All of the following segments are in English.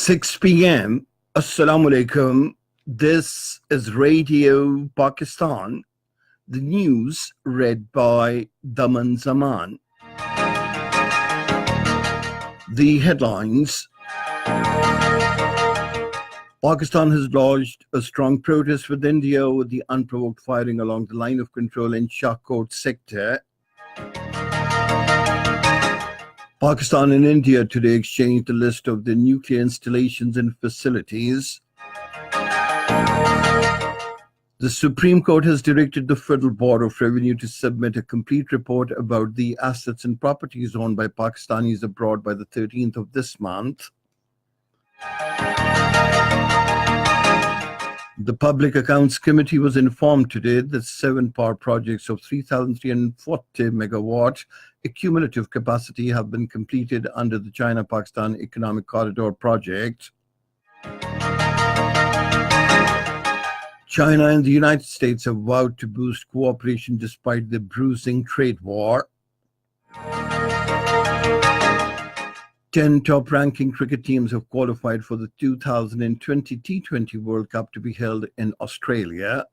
6 p.m. Assalamu alaikum. This is Radio Pakistan. The news read by Daman Zaman. The headlines. Pakistan has lodged a strong protest with India over the unprovoked firing along the line of control in Shahkot sector. Pakistan and India today exchanged a list of their nuclear installations and facilities. The Supreme Court has directed the Federal Board of Revenue to submit a complete report about the assets and properties owned by Pakistanis abroad by the 13th of this month. The Public Accounts Committee was informed today that 7 power projects of 3,340 megawatt cumulative capacity have been completed under the China-Pakistan Economic Corridor project. China and the United States have vowed to boost cooperation despite the bruising trade war. 10 top-ranking cricket teams have qualified for the 2020 T20 World Cup to be held in Australia.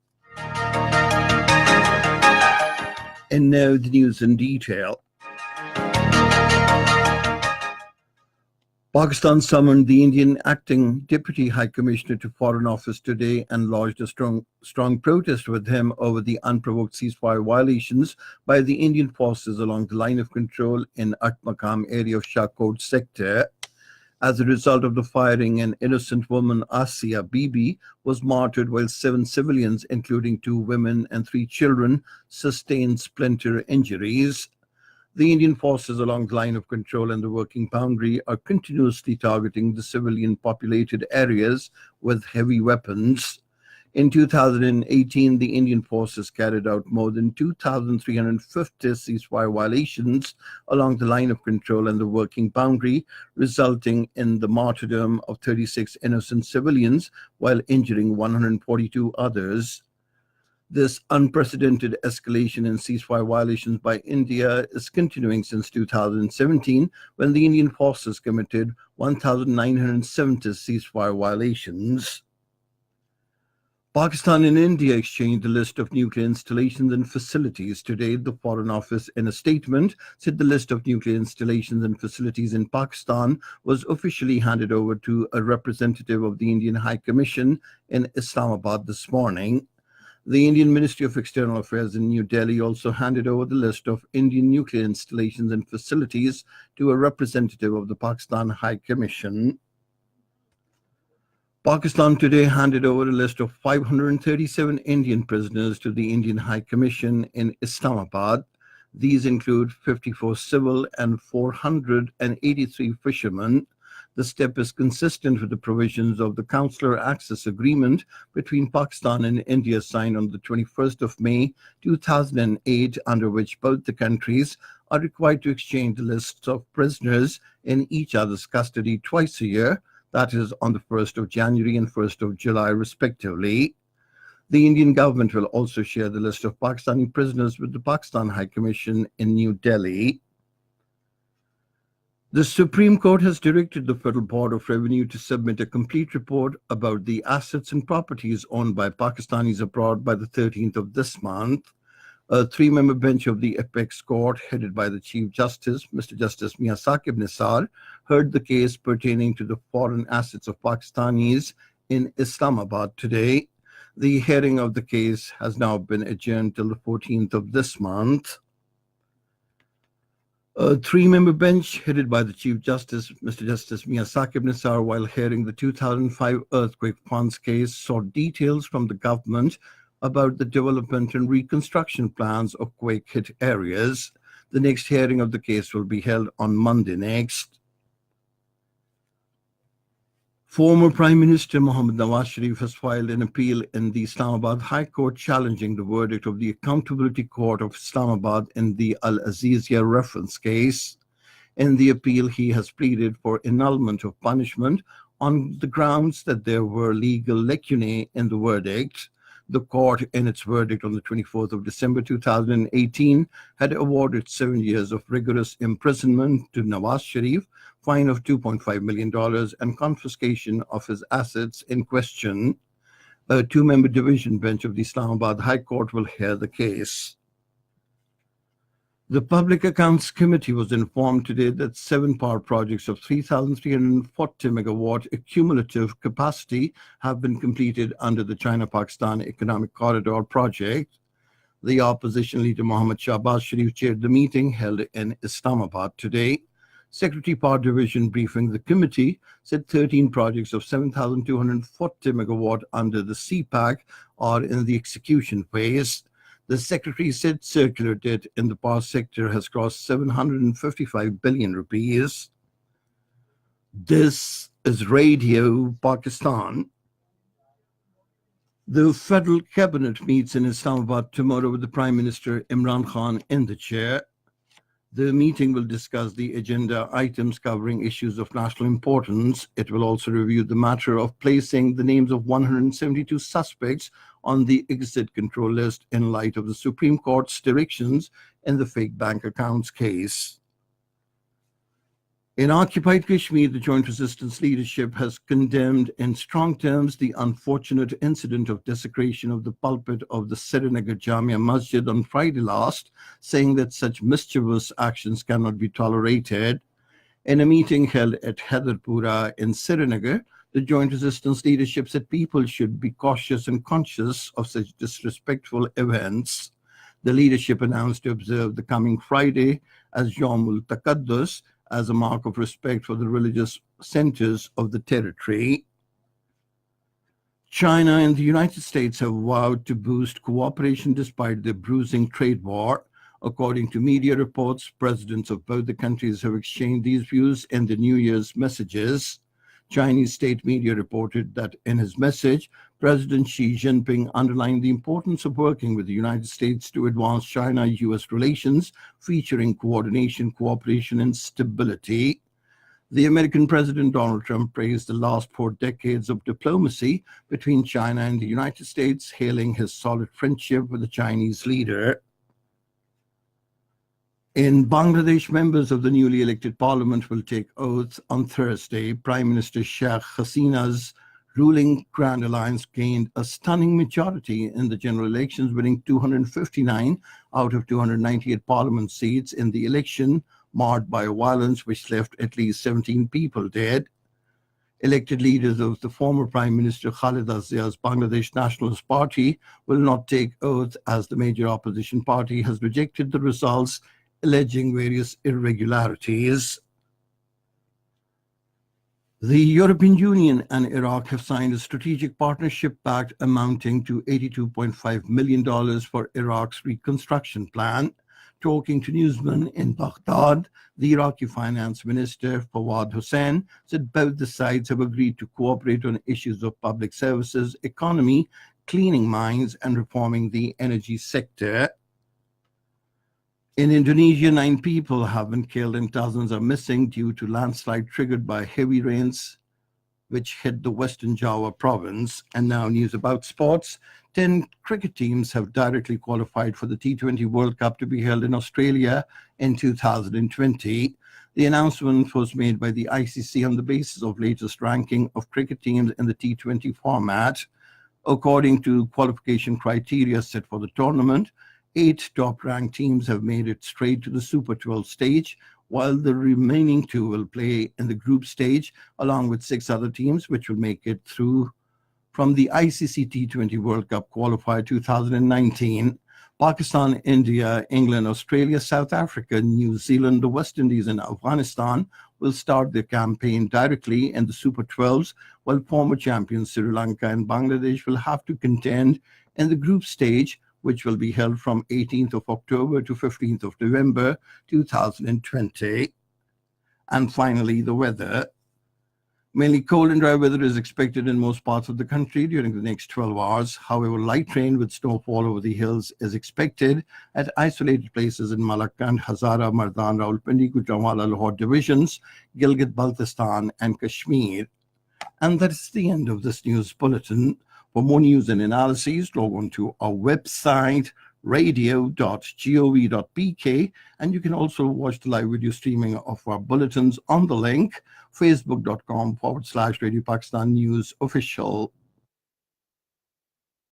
And now the news in detail. Pakistan summoned the Indian acting Deputy High Commissioner to Foreign Office today and lodged a strong protest with him over the unprovoked ceasefire violations by the Indian forces along the line of control in Atmakam area of Shahkot sector. As a result of the firing, an innocent woman, Asia Bibi, was martyred while 7 civilians, including 2 women and 3 children, sustained splinter injuries. The Indian forces along the line of control and the working boundary are continuously targeting the civilian populated areas with heavy weapons. In 2018, the Indian forces carried out more than 2,350 ceasefire violations along the line of control and the working boundary, resulting in the martyrdom of 36 innocent civilians while injuring 142 others. This unprecedented escalation in ceasefire violations by India is continuing since 2017, when the Indian forces committed 1,970 ceasefire violations. Pakistan and India exchanged a list of nuclear installations and facilities today. The Foreign Office, in a statement, said the list of nuclear installations and facilities in Pakistan was officially handed over to a representative of the Indian High Commission in Islamabad this morning. The Indian Ministry of External Affairs in New Delhi also handed over the list of Indian nuclear installations and facilities to a representative of the Pakistan High Commission. Pakistan today handed over a list of 537 Indian prisoners to the Indian High Commission in Islamabad. These include 54 civil and 483 fishermen. The step is consistent with the provisions of the Consular Access Agreement between Pakistan and India signed on the 21st of May 2008, under which both the countries are required to exchange the lists of prisoners in each other's custody twice a year, that is on the 1st of January and 1st of July respectively. The Indian government will also share the list of Pakistani prisoners with the Pakistan High Commission in New Delhi. The Supreme Court has directed the Federal Board of Revenue to submit a complete report about the assets and properties owned by Pakistanis abroad by the 13th of this month. A 3-member bench of the Apex Court, headed by the Chief Justice, Mr. Justice Mia Saqib Nisar, heard the case pertaining to the foreign assets of Pakistanis in Islamabad today. The hearing of the case has now been adjourned till the 14th of this month. A 3-member bench headed by the Chief Justice, Mr. Justice Mia Saqib Nisar, while hearing the 2005 earthquake funds case, sought details from the government about the development and reconstruction plans of quake-hit areas. The next hearing of the case will be held on Monday next. Former Prime Minister Mohammad Nawaz Sharif has filed an appeal in the Islamabad High Court challenging the verdict of the Accountability Court of Islamabad in the Al-Azizia reference case. In the appeal, he has pleaded for annulment of punishment on the grounds that there were legal lacunae in the verdict. The court, in its verdict on the 24th of December 2018, had awarded 7 years of rigorous imprisonment to Nawaz Sharif fine of $2.5 million, and confiscation of his assets in question. A two-member division bench of the Islamabad High Court will hear the case. The Public Accounts Committee was informed today that 7 power projects of 3,340 megawatt cumulative capacity have been completed under the China-Pakistan Economic Corridor project. The opposition leader Mohammad Shahbaz Sharif chaired the meeting held in Islamabad today. Secretary Power Division briefing the committee said 13 projects of 7,240 megawatt under the CPAC are in the execution phase. The secretary said circular debt in the power sector has crossed 755 billion rupees. This is Radio Pakistan. The federal cabinet meets in Islamabad tomorrow with the Prime Minister Imran Khan in the chair. The meeting will discuss the agenda items covering issues of national importance. It will also review the matter of placing the names of 172 suspects on the exit control list in light of the Supreme Court's directions in the fake bank accounts case. In occupied Kashmir, the Joint Resistance Leadership has condemned in strong terms the unfortunate incident of desecration of the pulpit of the Srinagar Jamia Masjid on Friday last, saying that such mischievous actions cannot be tolerated. In a meeting held at Haidarpura in Srinagar, the Joint Resistance Leadership said people should be cautious and conscious of such disrespectful events. The leadership announced to observe the coming Friday as Yawmul Taqaddus, as a mark of respect for the religious centers of the territory. China and the United States have vowed to boost cooperation despite the bruising trade war. According to media reports, presidents of both the countries have exchanged these views in the New Year's messages. Chinese state media reported that in his message, President Xi Jinping underlined the importance of working with the United States to advance China-US relations, featuring coordination, cooperation, and stability. The American President Donald Trump praised the last 4 decades of diplomacy between China and the United States, hailing his solid friendship with the Chinese leader. In Bangladesh, members of the newly elected parliament will take oath on Thursday. Prime Minister Sheikh Hasina's ruling Grand Alliance gained a stunning majority in the general elections, winning 259 out of 298 parliament seats in the election, marred by violence which left at least 17 people dead. Elected leaders of the former Prime Minister Khaleda Zia's Bangladesh Nationalist Party will not take oath as the major opposition party has rejected the results, alleging various irregularities. The European Union and Iraq have signed a strategic partnership pact amounting to $82.5 million for Iraq's reconstruction plan. Talking to newsmen in Baghdad, the Iraqi finance minister Fawad Hussein said both the sides have agreed to cooperate on issues of public services, economy, cleaning mines, and reforming the energy sector. In Indonesia, 9 people have been killed and dozens are missing due to landslide triggered by heavy rains which hit the Western Java province. And now news about sports. 10 cricket teams have directly qualified for the T20 World Cup to be held in Australia in 2020. The announcement was made by the ICC on the basis of latest ranking of cricket teams in the T20 format. According to qualification criteria set for the tournament, 8 top-ranked teams have made it straight to the Super 12 stage, while the remaining 2 will play in the group stage, along with 6 other teams which will make it through from the ICC T20 World Cup qualifier 2019. Pakistan, India, England, Australia, South Africa, New Zealand, the West Indies, and Afghanistan will start their campaign directly in the Super 12s, while former champions Sri Lanka and Bangladesh will have to contend in the group stage, which will be held from 18th of October to 15th of November 2020. And finally, the weather. Mainly cold and dry weather is expected in most parts of the country during the next 12 hours. However, light rain with snowfall over the hills is expected at isolated places in Malakand, Hazara, Mardan, Rawalpindi, Gujranwala, Lahore divisions, Gilgit-Baltistan, and Kashmir. And that's the end of this news bulletin. For more news and analyses, log on to our website, radio.gov.pk, and you can also watch the live video streaming of our bulletins on the link facebook.com/Radio Pakistan News official